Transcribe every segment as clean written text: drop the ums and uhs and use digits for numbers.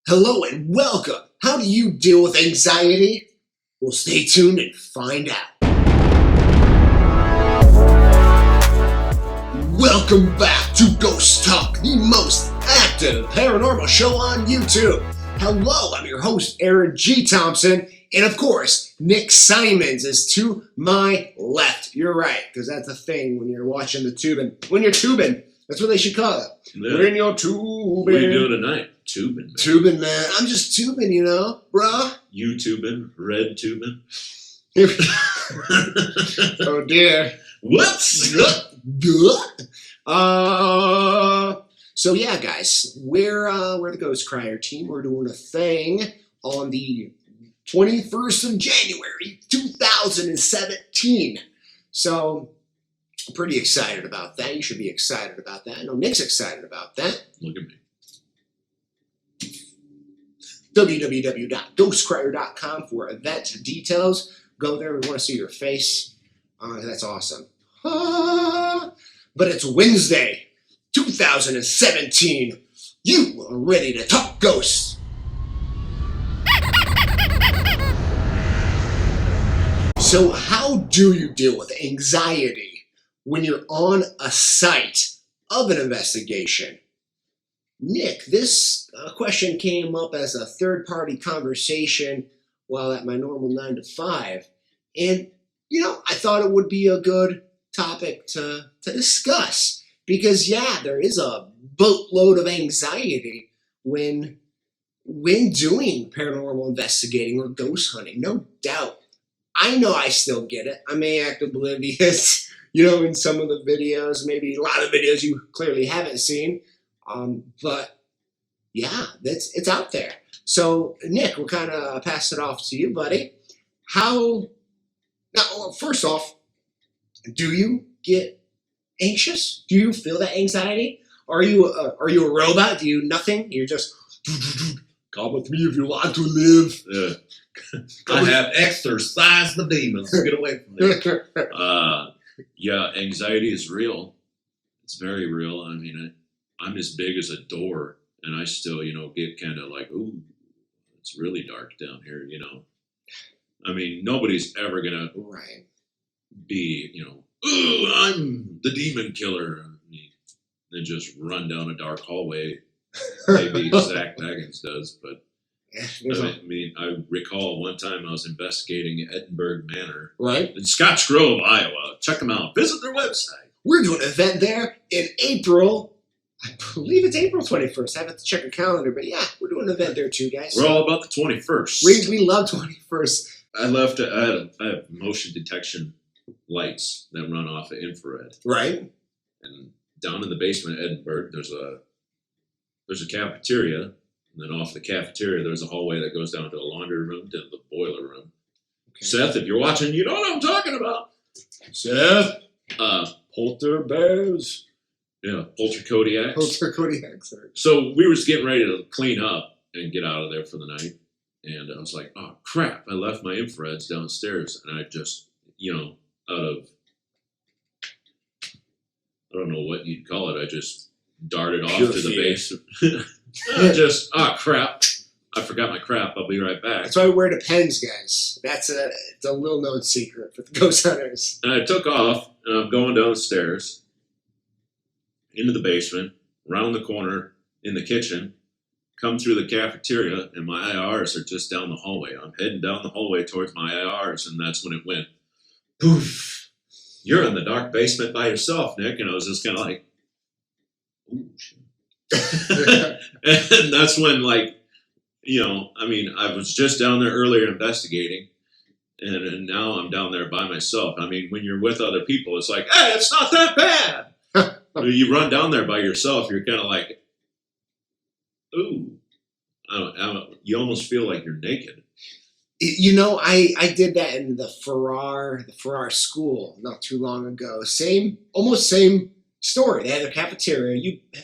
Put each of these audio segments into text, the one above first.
Hello and welcome. How do you deal with anxiety? Well, stay tuned and find out. Welcome back to Ghost Talk, the most active paranormal show on YouTube. Hello, I'm your host, Aaron G. Thompson, and of course, Nick Simons is to my left. You're right, because that's a thing when you're watching the tubing. When you're tubing, that's what they should call it. Yeah. When you're tubing. What are you doing tonight? Tubing, man. Tubing, man. I'm just tubing, you know, bruh. You tubing, red tubing. Oh dear. What's So yeah, guys, we're the Ghost Crier team. We're doing a thing on the 21st of January, 2017. So I'm pretty excited about that. You should be excited about that. I know Nick's excited about that. Look at me. www.ghostcrier.com for event details. Go there. We want to see your face. That's awesome. But it's Wednesday, 2017. You are ready to talk ghosts. So how do you deal with anxiety when you're on a site of an investigation? Nick, this question came up as a third-party conversation while at my normal 9 to 5. And, you know, I thought it would be a good topic to discuss. Because, yeah, there is a boatload of anxiety when doing paranormal investigating or ghost hunting, no doubt. I know I still get it. I may act oblivious, you know, in some of the videos, maybe a lot of videos you clearly haven't seen. But yeah, it's out there. So Nick, we'll kind of pass it off to you, buddy. First off, do you get anxious? Do you feel that anxiety? Are you a robot? Do you nothing? You're just come with me if you want to live. Yeah. I have exorcised the demons. Get away from me. Yeah, anxiety is real. It's very real. I mean, I'm as big as a door, and I still, get kind of like, ooh, it's really dark down here, I mean, nobody's ever going to be, ooh, I'm the demon killer. I mean, and just run down a dark hallway. Maybe Zach Baggins does, but I recall one time I was investigating Edinburgh Manor. Right. In Scotch Grove, Iowa. Check them out. Visit their website. We're doing an event there in April. I believe it's April 21st. I have to check a calendar, but yeah, we're doing an event there too, guys. We're all about the 21st. We love 21st. I have motion detection lights that run off of infrared. Right. And down in the basement of Edinburgh, there's a cafeteria, and then off the cafeteria, there's a hallway that goes down to a laundry room, to the boiler room. Okay. Seth, if you're watching, you know what I'm talking about. Seth. Polter Bears. Yeah, Polter Kodiaks. Polter Kodiaks. So we were just getting ready to clean up and get out of there for the night. And I was like, oh, crap, I left my infrareds downstairs. And I just, out of, I don't know what you'd call it, I just darted off to the basement. Crap. I forgot my crap. I'll be right back. That's why we wear the pens, guys. It's a little known secret for the ghost hunters. And I took off, and I'm going downstairs into the basement, around the corner, in the kitchen, come through the cafeteria, and my IRs are just down the hallway. I'm heading down the hallway towards my IRs, and that's when it went, poof. You're in the dark basement by yourself, Nick. And I was just kind of like, ooh, shit. And that's when, I was just down there earlier investigating, and now I'm down there by myself. I mean, when you're with other people, it's like, hey, it's not that bad. You run down there by yourself, you're kind of like, ooh, you almost feel like you're naked. I did that in the Farrar school not too long ago. Almost same story. They had a cafeteria.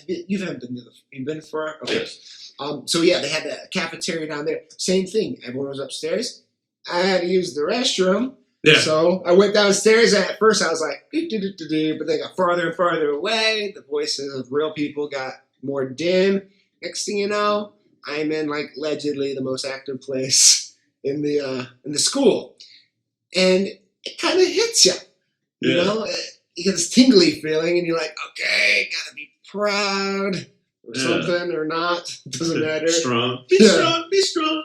You haven't been to you've been to Farrar? Okay. Yes. So yeah, they had the cafeteria down there. Same thing. Everyone was upstairs. I had to use the restroom. Yeah. So I went downstairs, and at first I was like, but then got farther and farther away. The voices of real people got more dim. Next thing you know, I'm in like allegedly the most active place in the school, and it kind of hits you, you know. You get this tingly feeling, and you're like, okay, gotta be proud or something or not. It doesn't matter. Strong. Be strong. Be strong.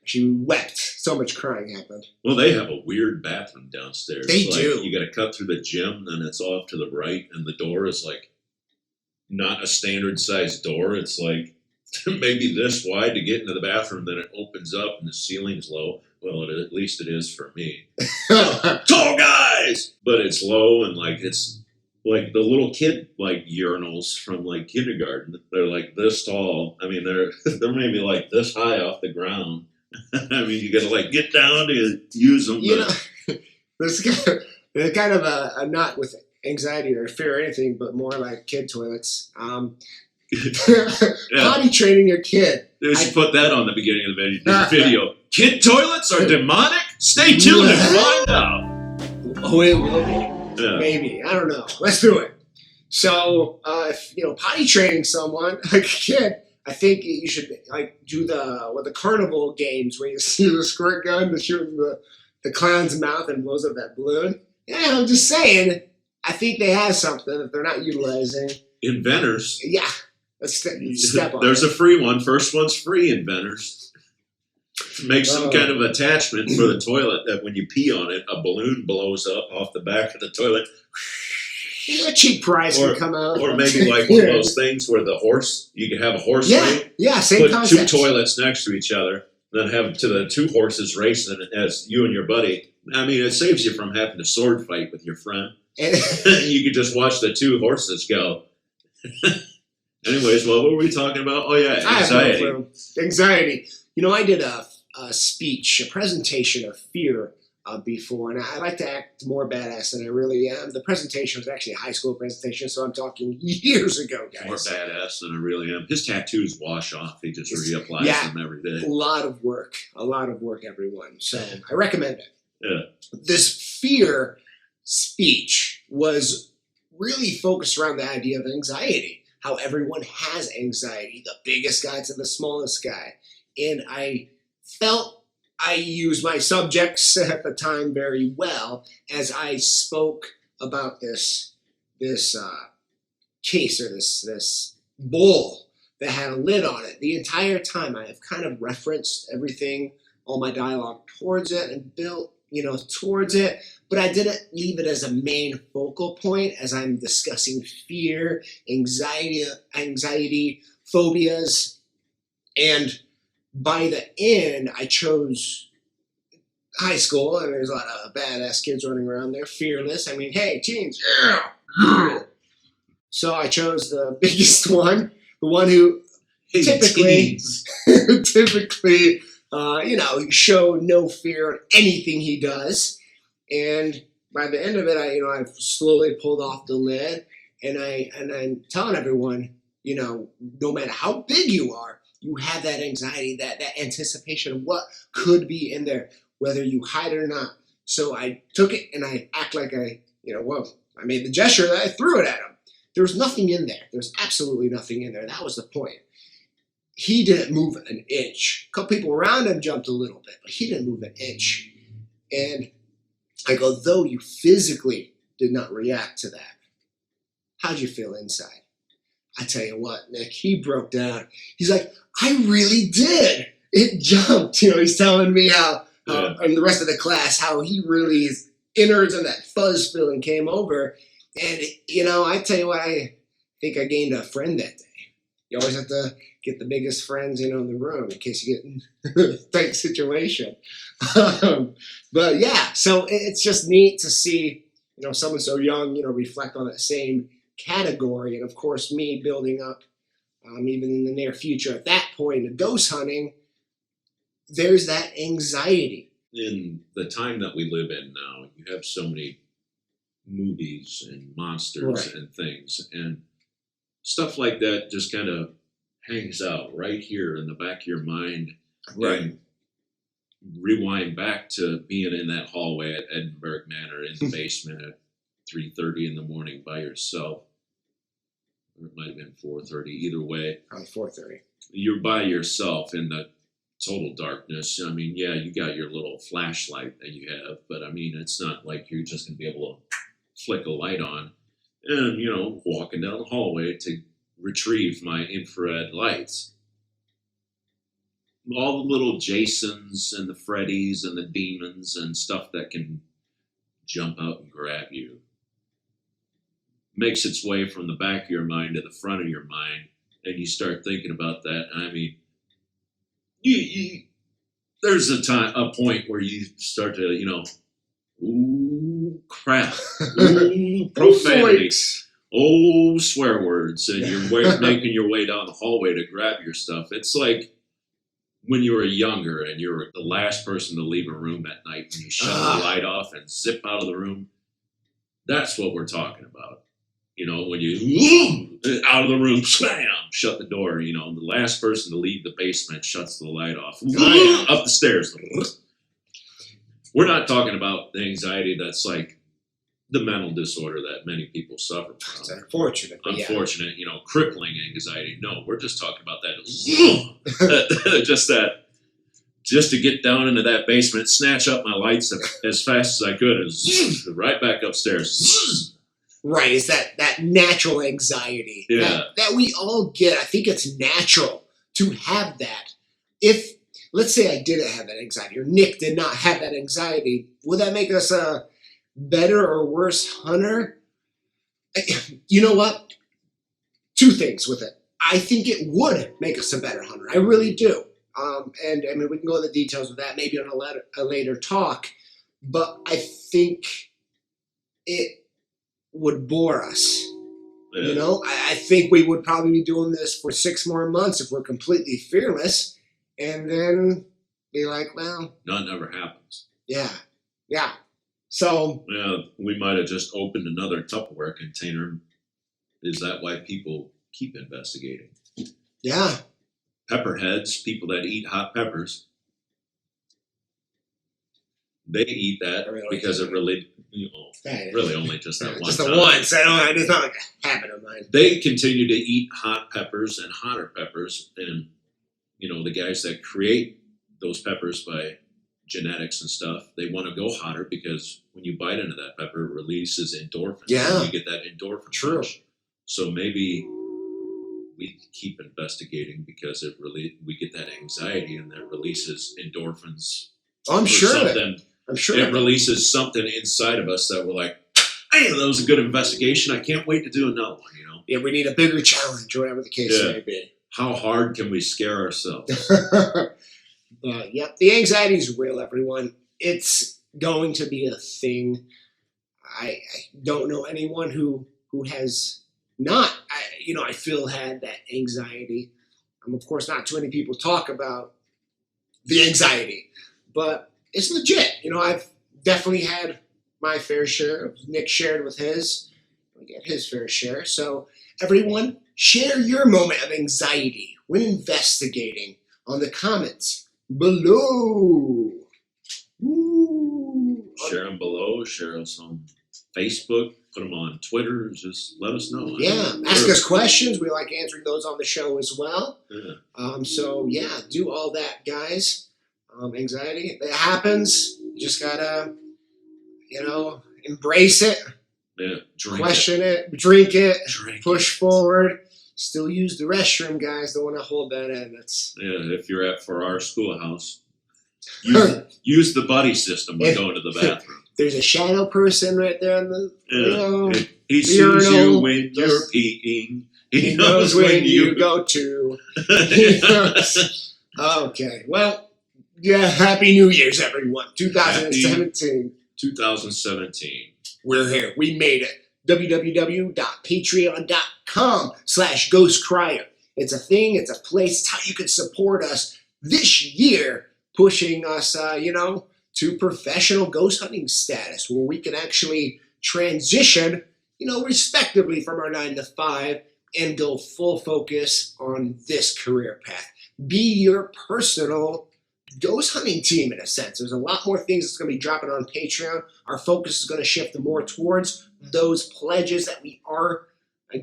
She wept. So much crying happened. Well, they have a weird bathroom downstairs. They do. You got to cut through the gym, and it's off to the right, and the door is like not a standard size door. It's like maybe this wide to get into the bathroom. Then it opens up, and the ceiling's low. Well, at least it is for me. Tall guys, but it's low, and like it's like the little kid like urinals from like kindergarten. They're like this tall. I mean, they're maybe like this high off the ground. I mean, you got to like get down to use them. You know, there's kind of a not with anxiety or fear or anything, but more like kid toilets. Potty training your kid. They should put that on the beginning of the video. Kid toilets are demonic? Stay tuned and find out. Oh, it will be. Yeah. Maybe. I don't know. Let's do it. So, if, potty training someone, like a kid, I think you should like do the carnival games where you see the squirt gun to shoot in the clown's mouth and blows up that balloon. Yeah, I'm just saying. I think they have something that they're not utilizing. Inventors. Yeah. Let's step on There's it. a free one. First one's free, inventors. Make some kind of attachment for the toilet that when you pee on it, a balloon blows up off the back of the toilet. A cheap price can come out. Or maybe like one of those things where you can have a horse race. Yeah, same put concept. Two toilets next to each other, then have to the two horses racing as you and your buddy. I mean, it saves you from having to sword fight with your friend. You could just watch the two horses go. Anyways, what were we talking about? Oh, yeah, anxiety. Anxiety. I did a speech, a presentation of fear before, and I like to act more badass than I really am. The presentation was actually a high school presentation, so I'm talking years ago, guys. More badass than I really am. His tattoos wash off. He just reapplies them every day. A lot of work, everyone. So I recommend it. Yeah. This fear speech was really focused around the idea of anxiety. How everyone has anxiety, the biggest guy to the smallest guy. And I felt I used my subjects at the time very well as I spoke about this case or this bowl that had a lid on it. The entire time I have kind of referenced everything, all my dialogue towards it and built, towards it. But I didn't leave it as a main focal point as I'm discussing fear, anxiety, phobias. And by the end, I chose high school, and there's a lot of badass kids running around there, fearless. I mean, hey, teens, yeah. So I chose the biggest one, the one who typically show no fear in anything he does. And by the end of it, I slowly pulled off the lid, and I'm telling everyone, no matter how big you are, you have that anxiety, that anticipation of what could be in there, whether you hide it or not. So I took it and I act like I made the gesture that I threw it at him. There was nothing in there. There's absolutely nothing in there. That was the point. He didn't move an inch. A couple people around him jumped a little bit, but he didn't move an inch. And I go, though you physically did not react to that, how'd you feel inside? I tell you what, Nick, he broke down. He's like, I really did. It jumped. He's telling me how, and the rest of the class, how he really, his innards and that fuzz feeling came over. And, I tell you what, I think I gained a friend that day. You always have to get the biggest friends, in the room in case you get in a tight situation. But yeah, so it's just neat to see, someone so young, reflect on that same category. And of course, me building up, even in the near future at that point, of ghost hunting, there's that anxiety. In the time that we live in now, you have so many movies and monsters and things, and stuff like that just kind of hangs out right here in the back of your mind. Right. And rewind back to being in that hallway at Edinburgh Manor in the basement at 3:30 in the morning by yourself. Or it might have been 4:30. Either way. Probably 4:30. you're by yourself in the total darkness. I mean, yeah, you got your little flashlight that you have, but I mean, it's not like you're just going to be able to flick a light on and, walking down the hallway to retrieve my infrared lights. All the little Jasons and the Freddys and the demons and stuff that can jump out and grab you makes its way from the back of your mind to the front of your mind, and you start thinking about that. I mean, there's a point where you start to, ooh, crap, ooh, profanity, oh, swear words, and you're making your way down the hallway to grab your stuff. It's like when you were younger and you were the last person to leave a room at night and you shut the light off and zip out of the room. That's what we're talking about. When you out of the room, slam, shut the door. The last person to leave the basement shuts the light off. Up the stairs. We're not talking about the anxiety that's like the mental disorder that many people suffer from. It's unfortunate. Unfortunate, crippling anxiety. No, we're just talking about that. Just to get down into that basement, snatch up my lights as fast as I could, and right back upstairs. Right, it's that natural anxiety that we all get. I think it's natural to have that. If, let's say I didn't have that anxiety, or Nick did not have that anxiety, would that make us a better or worse hunter? You know what? Two things with it. I think it would make us a better hunter. I really do. And I mean, we can go into the details of that maybe on a later talk, but I think it would bore us. Yeah. I think we would probably be doing this for 6 more months if we're completely fearless, and then be like, well, that never happens. Yeah. So we might have just opened another Tupperware container. Is that why people keep investigating? Yeah. Pepperheads, people that eat hot peppers, they eat that because it really, really only just that one just time. The once. It's not like a habit of mine. They continue to eat hot peppers and hotter peppers, and the guys that create those peppers by genetics and stuff, they want to go hotter because when you bite into that pepper, it releases endorphins. Yeah, and you get that endorphin. True. Rush. So maybe we keep investigating because we get that anxiety and that releases endorphins. I'm sure it releases something inside of us that we're like, hey, that was a good investigation. I can't wait to do another one. Yeah, we need a bigger challenge, whatever the case may be. How hard can we scare ourselves? Yep, the anxiety is real, everyone. It's going to be a thing. I don't know anyone who has not, I feel had that anxiety. Of course, not too many people talk about the anxiety, but it's legit. I've definitely had my fair share. Nick shared with his. We get his fair share. So everyone, share your moment of anxiety when investigating on the comments below. Ooh. Share them below. Share us on Facebook. Put them on Twitter. Just let us know. Yeah. Ask us questions. We like answering those on the show as well. Yeah. Do all that, guys. Anxiety, it happens. You just gotta, embrace it. Yeah. Question it. Drink it. Push forward. Still use the restroom, guys. Don't want to hold that in. If you're for our schoolhouse, use the buddy system when going to the bathroom. There's a shadow person right there on the. He sees you when you're peeing. He knows when you go to. He knows. Okay. Well, Happy New Year's, everyone. 2017. 2017. We're here. We made it. www.patreon.com/GhostCrier. It's a thing. It's a place. It's how you can support us this year, pushing us, to professional ghost hunting status, where we can actually transition, respectively from our 9 to 5 and go full focus on this career path. Be your personal ghost hunting team, in a sense. There's a lot more things that's going to be dropping on Patreon. Our focus is going to shift more towards those pledges that we are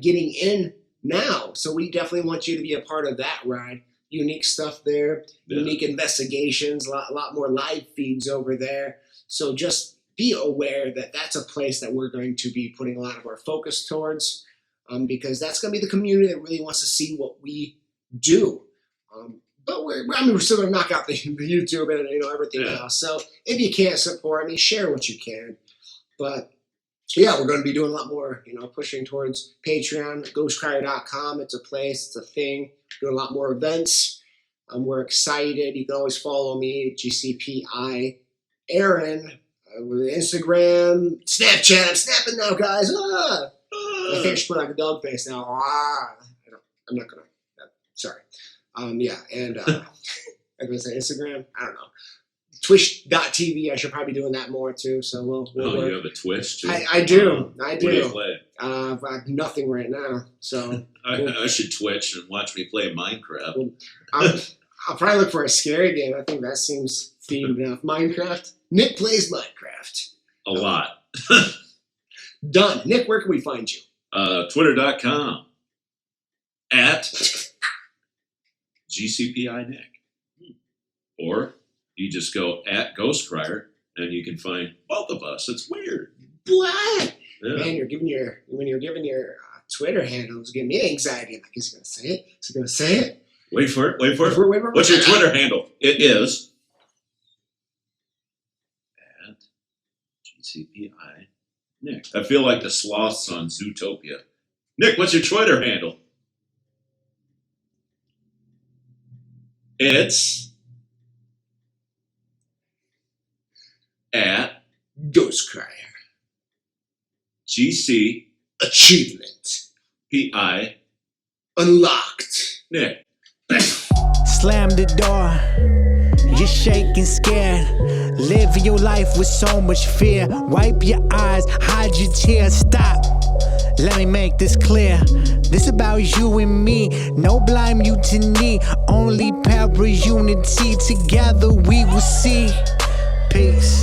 getting in now. So we definitely want you to be a part of that ride. unique stuff there, Yeah. unique investigations, a lot more live feeds over there. So just be aware that that's a place that we're going to be putting a lot of our focus towards, because that's going to be the community that really wants to see what we do. But we're still going to knock out the YouTube and everything else. So if you can't support, share what you can. But yeah, we're going to be doing a lot more, pushing towards Patreon, GhostCrier.com. It's a place, it's a thing. Doing a lot more events. We're excited. You can always follow me, GCPI Aaron, Instagram, Snapchat. I'm snapping now, guys. My face put like a dog face now. I'm not gonna. Sorry. Yeah, and I was saying Instagram. I don't know. Twitch.tv. I should probably be doing that more too. So we'll you have a Twitch too? I do. I do. What do you play? I have nothing right now. So I should Twitch and watch me play Minecraft. I'll probably look for a scary game. I think that seems themed enough. Minecraft. Nick plays Minecraft. A lot. Done. Nick, where can we find you? Twitter.com at GCPI Nick. Or you just go at GhostCrier and you can find both of us. It's weird. What? Yeah. Man, when you're giving your Twitter handles, giving me anxiety. Like, is he going to say it? Is he going to say it? Wait for it. What's your Twitter handle? It is at GCPI Nick. I feel like the sloths on Zootopia. Nick, what's your Twitter handle? It's at GhostCrier. GC Achievement. PI Unlocked. Nick. Slam the door. You're shaking, scared. Live your life with so much fear. Wipe your eyes, hide your tears. Stop. Let me make this clear. This about you and me. No blind mutiny. Only para unity. Together we will see. Peace.